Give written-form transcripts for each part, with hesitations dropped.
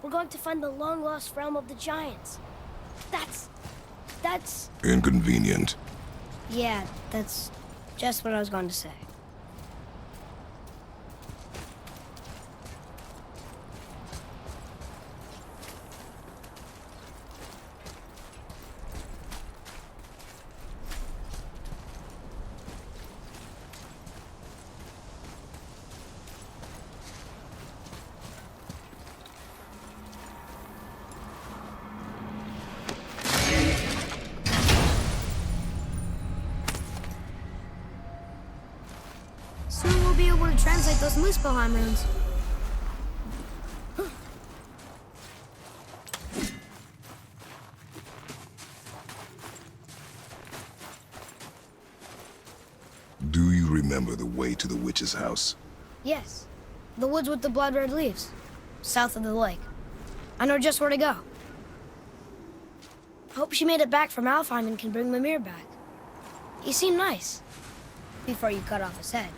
We're going to find the long-lost realm of the giants. That's... Inconvenient. Yeah, that's just what I was going to say. Soon we'll be able to translate those Muspelheim runes. Do you remember the way to the witch's house? Yes. The woods with the blood-red leaves. South of the lake. I know just where to go. Hope she made it back from Alfheim and can bring Mimir back. He seemed nice. Before you cut off his head.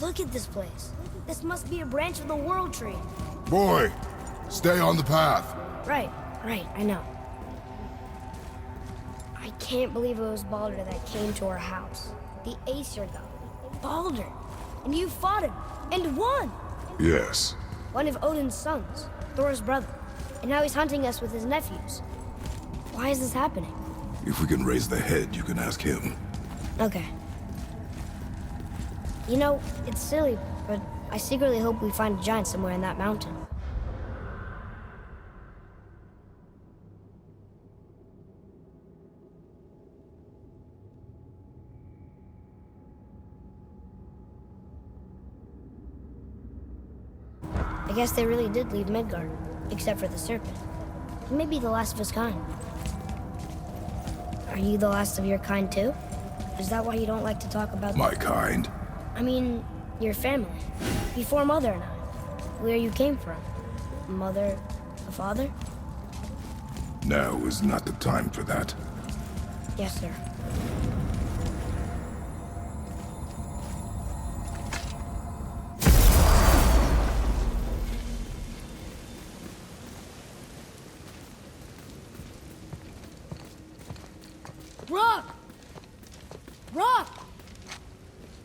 Look at this place. This must be a branch of the World Tree. Boy, stay on the path. Right, I know. I can't believe it was Baldur that came to our house. The Aesir god. Baldur! And you fought him, and won! Yes. One of Odin's sons, Thor's brother. And now he's hunting us with his nephews. Why is this happening? If we can raise the head, you can ask him. Okay. You know, it's silly, but I secretly hope we find a giant somewhere in that mountain. I guess they really did leave Midgard, except for the serpent. He may be the last of his kind. Are you the last of your kind too? Is that why you don't like to talk about... My kind? I mean, your family. Before Mother and I. Where you came from. Mother, a father? Now is not the time for that. Yes, sir. Rock! Rock!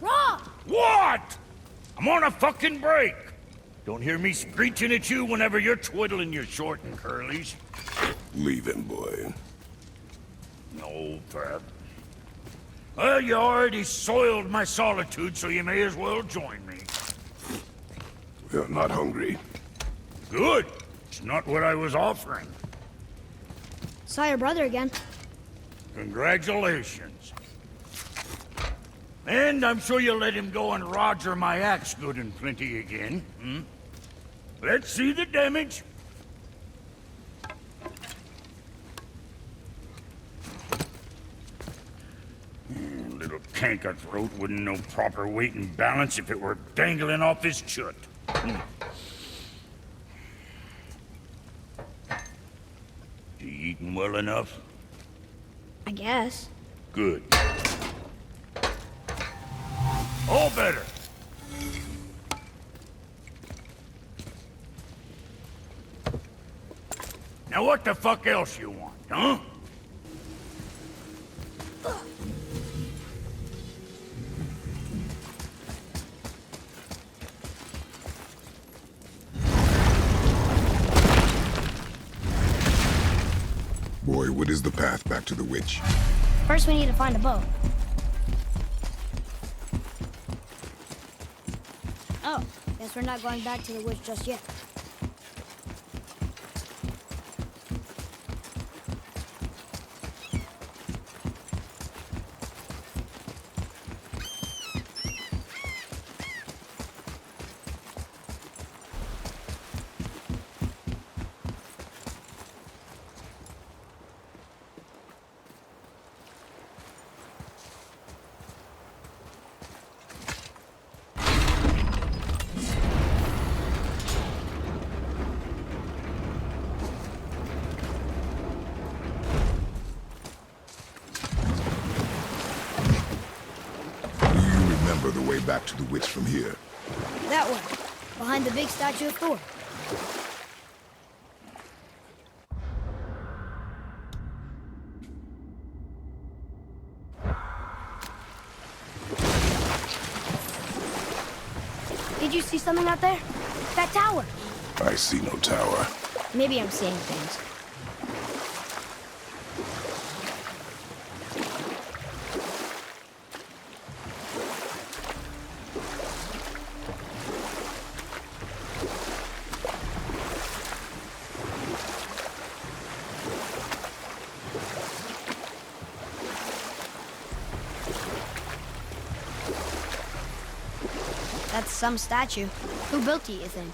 Rock! What? I'm on a fucking break. Don't hear me screeching at you whenever you're twiddling your short and curlies. Leave him, boy. No, Pat. Well, you already soiled my solitude, so you may as well join me. We're not hungry. Good. It's not what I was offering. Saw your brother again. Congratulations. And I'm sure you'll let him go and Roger my axe good and plenty again, hmm? Let's see the damage. Little canker-throat wouldn't know proper weight and balance if it were dangling off his chut. You eating well enough? I guess. Good. All better. Now what the fuck else you want, huh? Boy, what is the path back to the witch? First we need to find a boat. Oh, guess we're not going back to the witch just yet. remember the way back to the witch from here? That way, behind the big statue of Thor. Did you see something out there? That tower. I see no tower. Maybe I'm seeing things. That's some statue. Who built it, you think?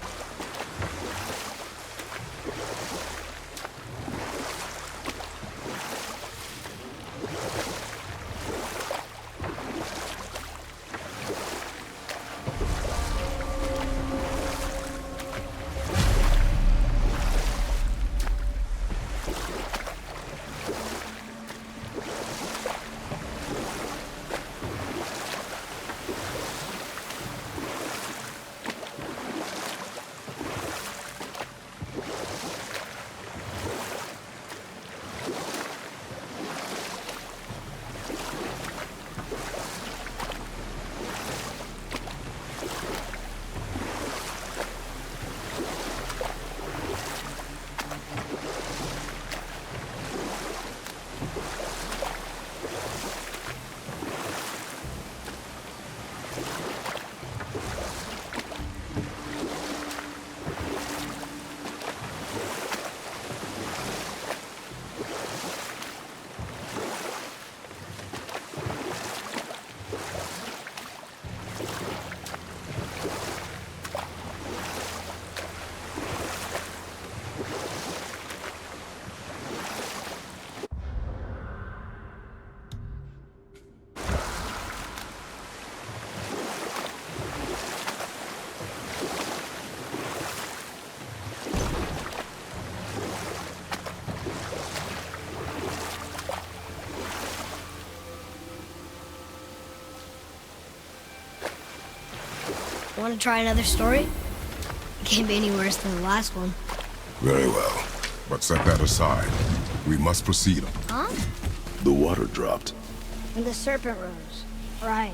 Want to try another story? It can't be any worse than the last one. Very well. But set that aside. We must proceed. Huh? The water dropped. And the serpent rose. Right.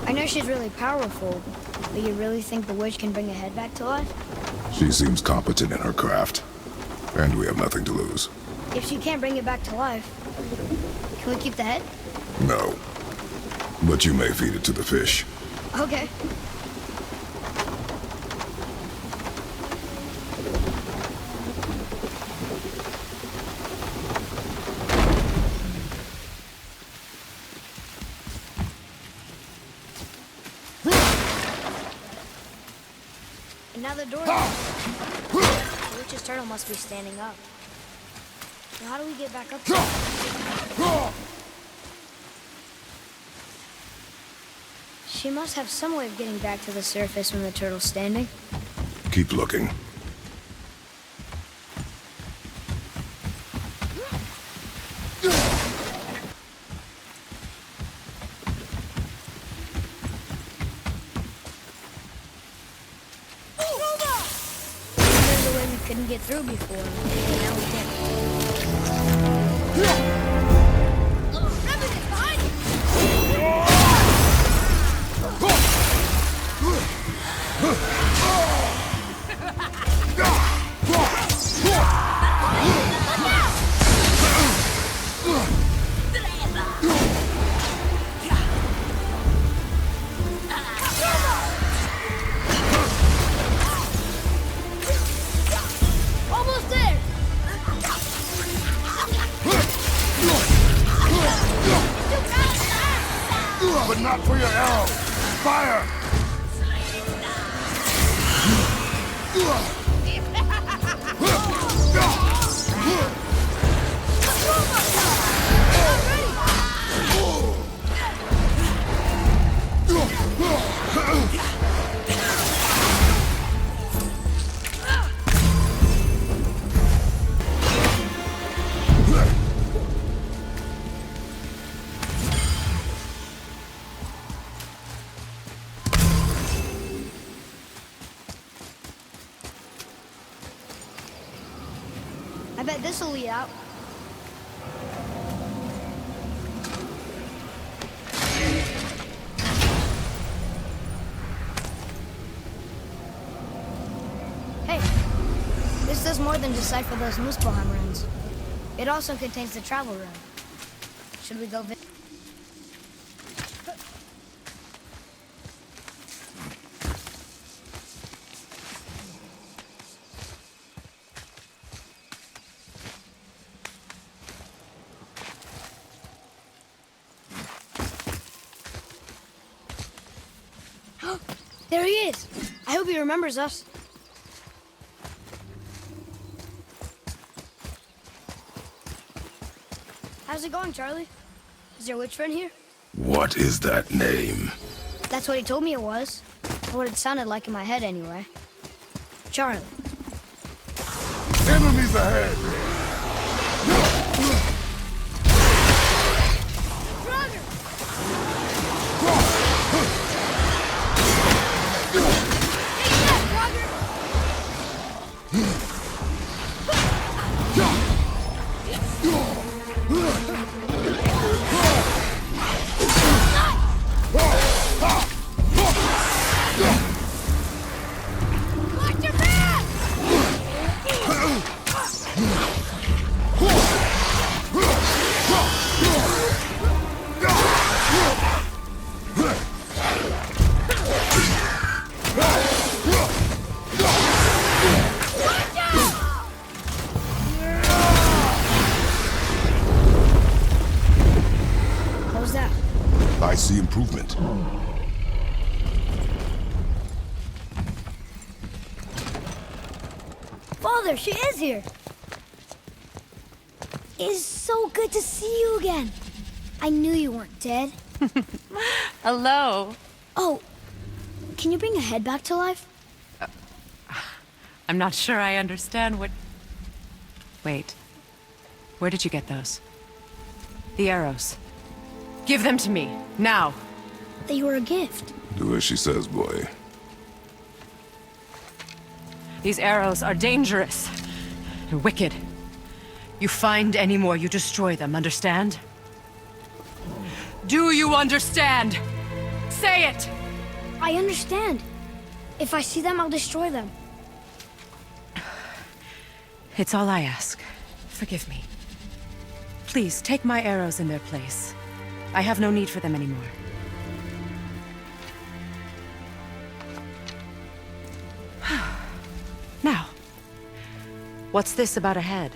I know she's really powerful, but you really think the witch can bring a head back to life? She seems competent in her craft. And we have nothing to lose. If she can't bring it back to life, can we keep the head? No. But you may feed it to the fish. Okay. And now the door. The witch's turtle must be standing up. So how do we get back up there? She must have some way of getting back to the surface when the turtle's standing. Keep looking. There's a way we couldn't get through before, and now we can. Almost there! But not for your arrow! Fire! I bet this'll lead out. Hey, this does more than decipher those Muspelheim runes. It also contains the travel rune. Should we go visit? There he is! I hope he remembers us. How's it going, Charlie? Is your witch friend here? What is that name? That's what he told me it was. Or what it sounded like in my head, anyway. Charlie. Enemies ahead! How's that? I see improvement. Father, she is here! It is so good to see you again. I knew you weren't dead. Hello. Oh, can you bring a head back to life? I'm not sure I understand what... Wait. Where did you get those? The arrows. Give them to me, now. They were a gift. Do as she says, boy. These arrows are dangerous and wicked. You find any more, you destroy them, understand? Do you understand? Say it! I understand. If I see them, I'll destroy them. It's all I ask. Forgive me. Please, take my arrows in their place. I have no need for them anymore. Now, what's this about a head?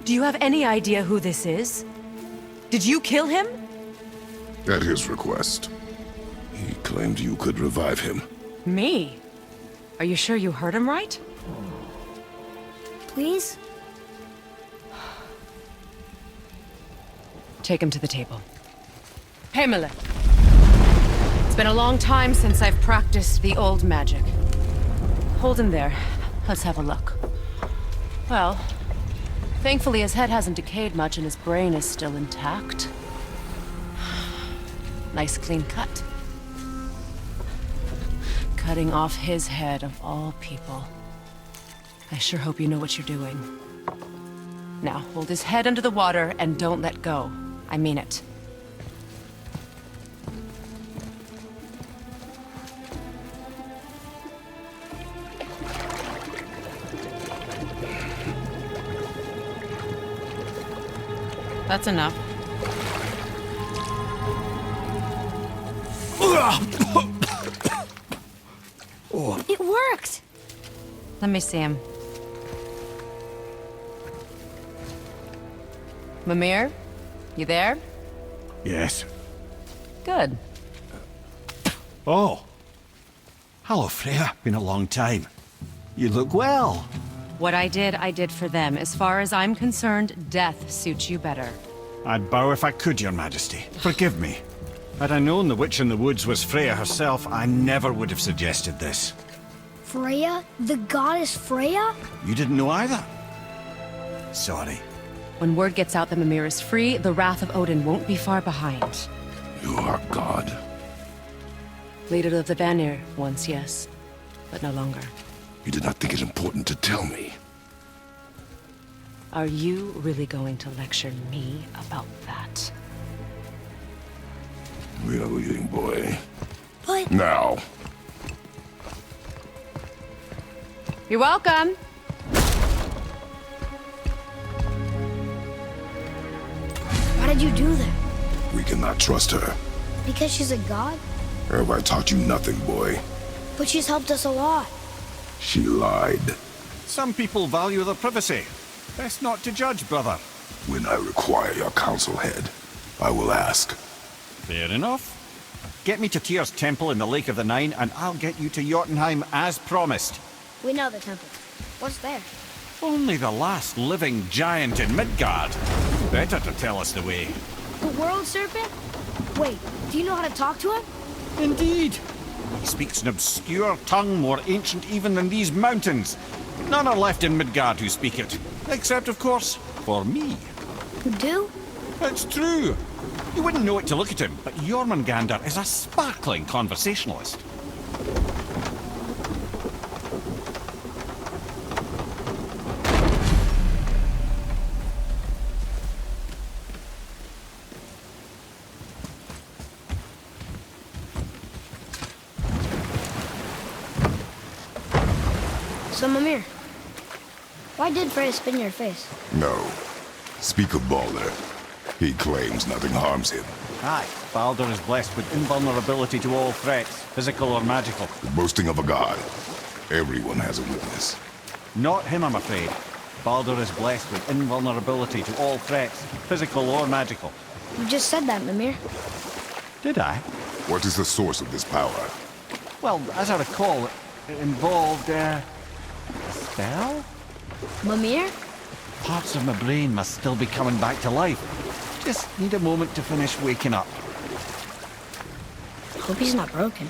Do you have any idea who this is? Did you kill him? At his request. He claimed you could revive him. Me? Are you sure you heard him right? Please? Take him to the table. Pamela. It's been a long time since I've practiced the old magic. Hold him there. Let's have a look. Well, thankfully his head hasn't decayed much and his brain is still intact. Nice clean cut. Cutting off his head of all people. I sure hope you know what you're doing. Now, hold his head under the water and don't let go. I mean it. That's enough. It worked! Let me see him. Mimir? You there? Yes. Good. Oh. Hello, Freya. Been a long time. You look well. What I did for them. As far as I'm concerned, death suits you better. I'd bow if I could, Your Majesty. Forgive me. Had I known the witch in the woods was Freya herself, I never would have suggested this. Freya? The goddess Freya? You didn't know either? Sorry. When word gets out that Mimir is free, the wrath of Odin won't be far behind. You are God. Leader of the Vanir once, yes. but no longer. You did not think it important to tell me. Are you really going to lecture me about that? We are leaving, boy. But Now. You're welcome. why did you do that? We cannot trust her. Because she's a god? Have I taught you nothing, boy? But she's helped us a lot. She lied. Some people value their privacy. Best not to judge, brother. When I require your council head, I will ask. Fair enough. Get me to Tyr's temple in the Lake of the Nine, and I'll get you to Jotunheim as promised. We know the temple. What's there? Only the last living giant in Midgard. Better to tell us the way. The world serpent? Wait, do you know how to talk to him? Indeed. He speaks an obscure tongue more ancient even than these mountains. None are left in Midgard who speak it. Except, of course, for me. You do? It's true. You wouldn't know it to look at him, but Jormungandr is a sparkling conversationalist. So, Mimir, why did Freya spin your face? No. Speak of Baldur. He claims nothing harms him. Aye, Baldur is blessed with invulnerability to all threats, physical or magical. The boasting of a god. Everyone has a weakness. Not him, I'm afraid. Baldur is blessed with invulnerability to all threats, physical or magical. You just said that, Mimir. Did I? What is the source of this power? Well, as I recall, it involved, a spell? Mimir? Parts of my brain must still be coming back to life. Just need a moment to finish waking up. Hope he's not broken.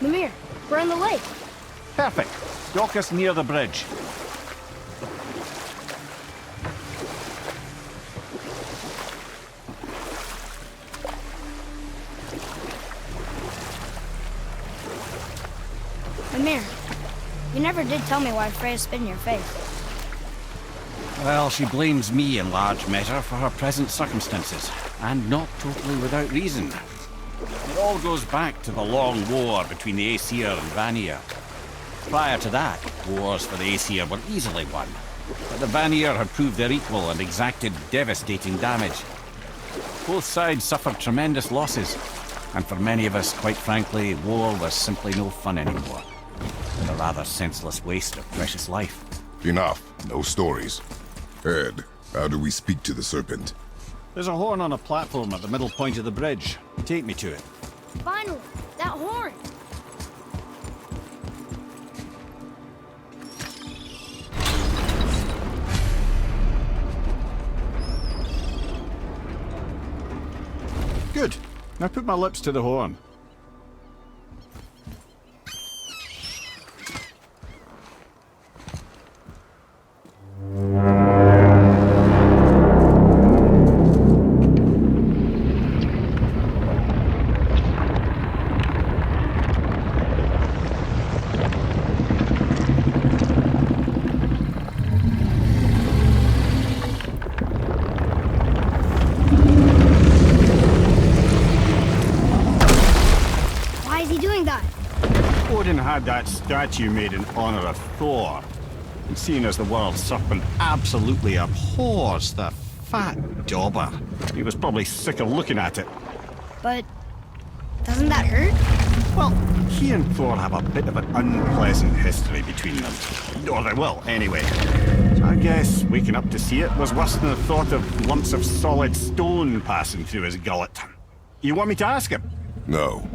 Mimir, we're in the lake. Perfect. Dock us near the bridge. Mimir, you never did tell me why Freya spit in your face. Well, she blames me in large measure for her present circumstances, and not totally without reason. It all goes back to the long war between the Aesir and Vanir. Prior to that, wars for the Aesir were easily won, but the Vanir had proved their equal and exacted devastating damage. Both sides suffered tremendous losses, and for many of us, quite frankly, war was simply no fun anymore. A rather senseless waste of precious life. Enough. No stories. Ed, how do we speak to the serpent? There's a horn on a platform at the middle point of the bridge. Take me to it. Finally, that horn! Good. Now put my lips to the horn. Why is he doing that? Odin had that statue made in honor of Thor. And seeing as the world serpent absolutely abhors the fat dauber, he was probably sick of looking at it. But doesn't that hurt? Well, he and Thor have a bit of an unpleasant history between them. Or they will, anyway. So I guess waking up to see it was worse than the thought of lumps of solid stone passing through his gullet. You want me to ask him? No.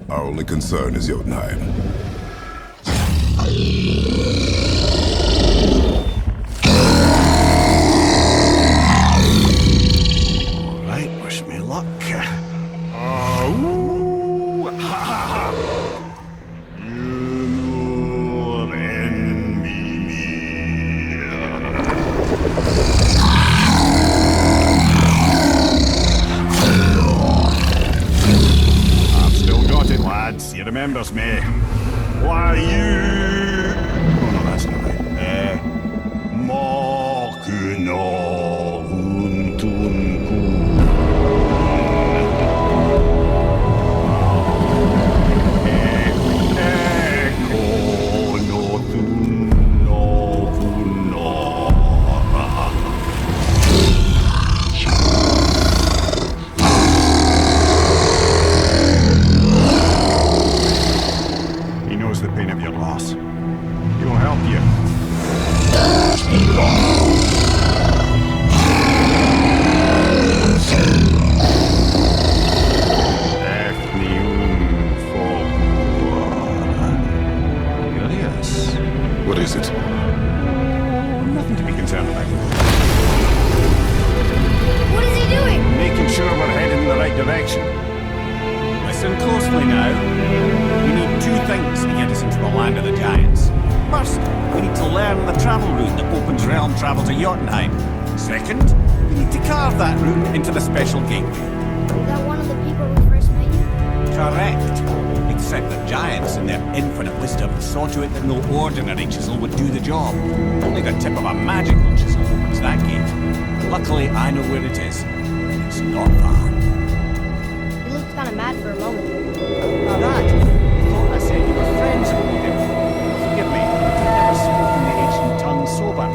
Our only concern is Jotunheim. All right, wish me luck. Oh, ha ha ha! You know enemy. lads. He remembers me. Why you... Oh, no, that's not right. Mokuno Huntunku. Eko no Tunno Hunora. He knows the pain of your loss. He will help you. Curious. What is it? Nothing to be concerned about. What is he doing? Making sure we're heading in the right direction. Listen closely now. We need two things to get us into the land of the giants. First, we need to learn the travel route that opens realm travel to Jotunheim. Second, we need to carve that route into the special gateway. Is that one of the people we first met you? Correct. Except that giants, in their infinite wisdom, saw to it that no ordinary chisel would do the job. Only the tip of a magical chisel opens that gate. Luckily, I know where it is. It's not far. He looked kind of mad for a moment. Now that, I thought I said you were friends with him. Forgive me, I've never spoken the ancient tongue sober.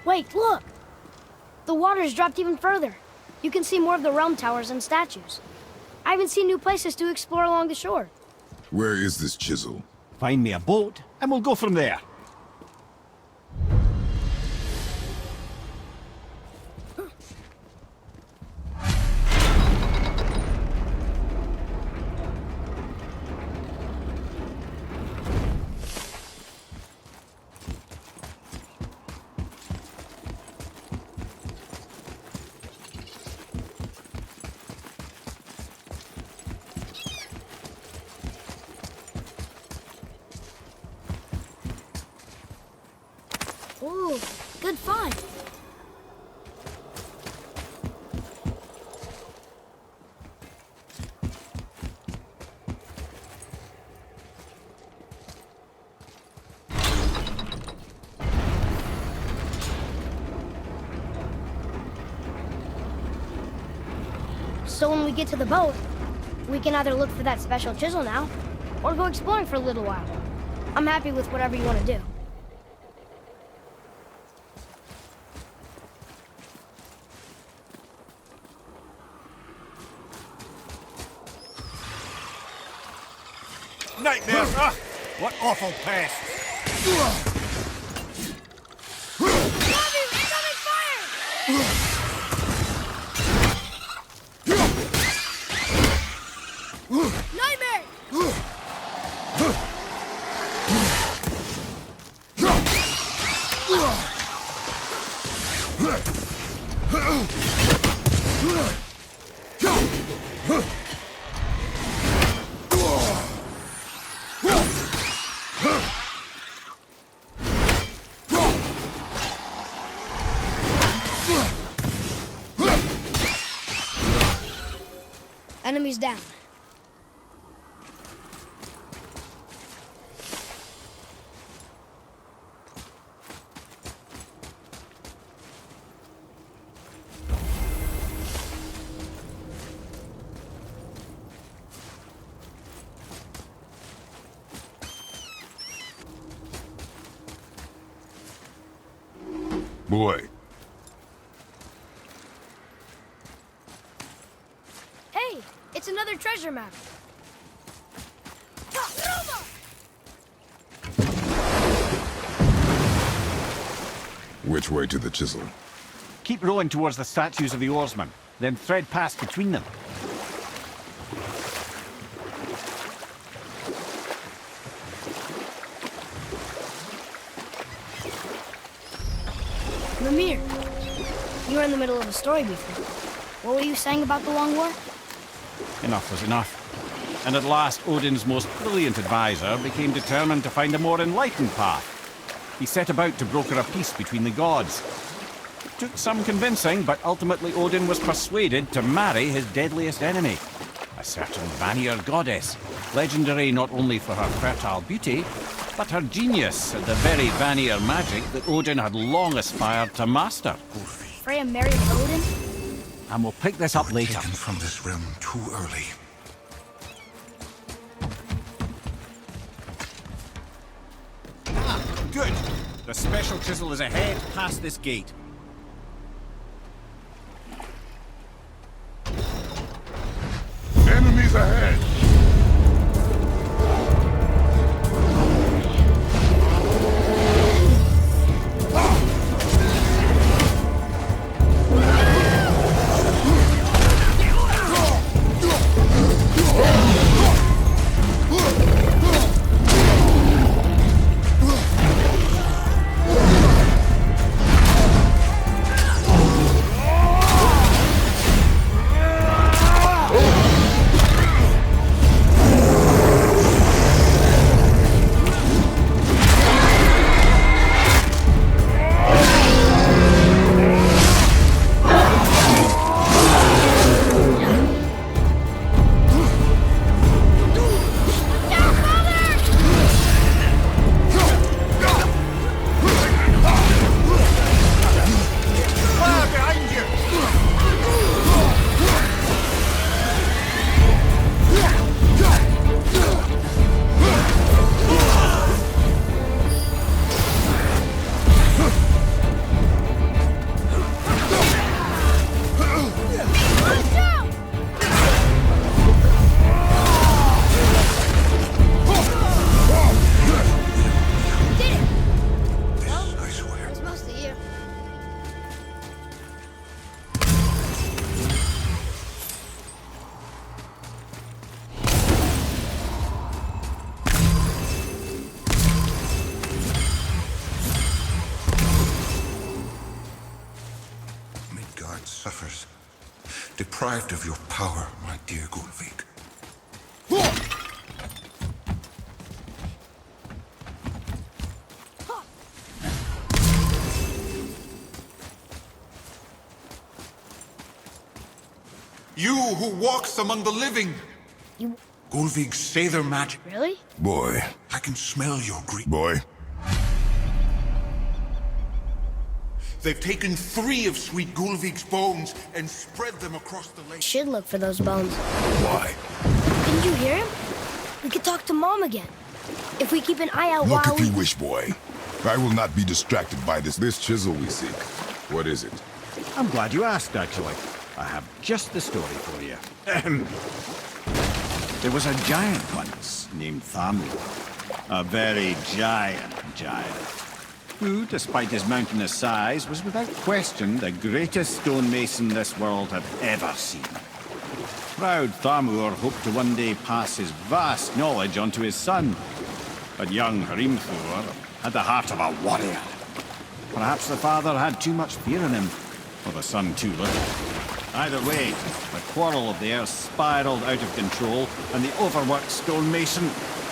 Wait, look! The water's dropped even further. You can see more of the realm towers and statues. I even see new places to explore along the shore. Where is this chisel? Find me a boat, and we'll go from there. Ooh, good find. So when we get to the boat, we can either look for that special chisel now, or go exploring for a little while. I'm happy with whatever you want to do. Nightmare! Ah, what awful pests! Incoming fire! Nightmare! Enemies down. Boy, Hey, it's another treasure map. which way to the chisel? Keep rowing towards the statues of the oarsmen, then thread past between them. Mimir, you were in the middle of a story before. What were you saying about the Long War? Enough was enough. And at last, Odin's most brilliant advisor became determined to find a more enlightened path. He set about to broker a peace between the gods. took some convincing, but ultimately Odin was persuaded to marry his deadliest enemy, a certain Vanir goddess, legendary not only for her fertile beauty, but her genius at the very Vanir magic that Odin had long aspired to master. Freya married Odin? And we'll pick this up later. Taken from this realm too early. Good. The special chisel is ahead, past this gate. Enemies ahead! Suffers, deprived of your power, my dear Gunnvig. You who walks among the living! You... Gunnvig, say their magic. Really? Boy. I can smell your grief. Boy. They've taken 3 of sweet Gunnvig's bones and spread them across the lake. Should look for those bones. Why? Didn't you hear him? We could talk to Mom again. If we keep an eye out Look while if you wish, boy. I will not be distracted by this chisel we seek. What is it? I'm glad you asked, actually. I have just the story for you. There was a giant once named Thamur. A very giant, who, despite his mountainous size, was without question the greatest stonemason this world had ever seen. Proud Thamur hoped to one day pass his vast knowledge on to his son. But young Hrimthur had the heart of a warrior. Perhaps the father had too much fear in him, or the son too little. Either way, the quarrel of the earth spiraled out of control, and the overworked stonemason,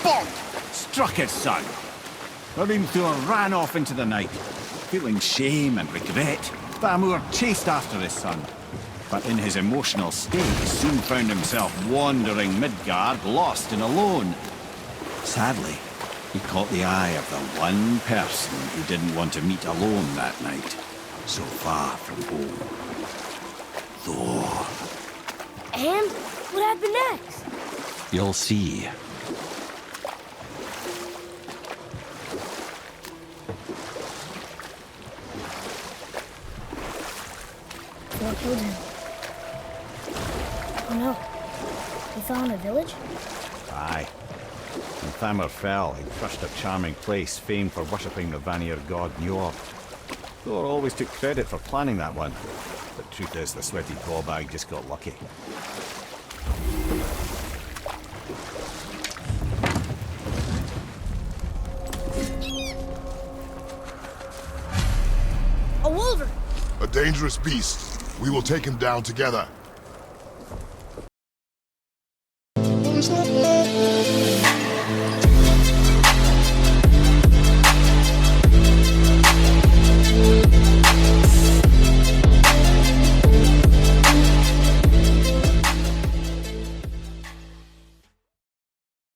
bonk, struck his son. Hrimthur ran off into the night. Feeling shame and regret, Thamur chased after his son. But in his emotional state, he soon found himself wandering Midgard, lost and alone. Sadly, he caught the eye of the one person he didn't want to meet alone that night, so far from home. Thor. And what happened next? You'll see. Thor killed him. Oh no. He fell in a village? Aye. When Thamur fell, he crushed a charming place famed for worshipping the Vanir god Njord. Thor always took credit for planning that one. The truth is, the sweaty clawbag just got lucky. A wolverine! A dangerous beast. We will take him down together.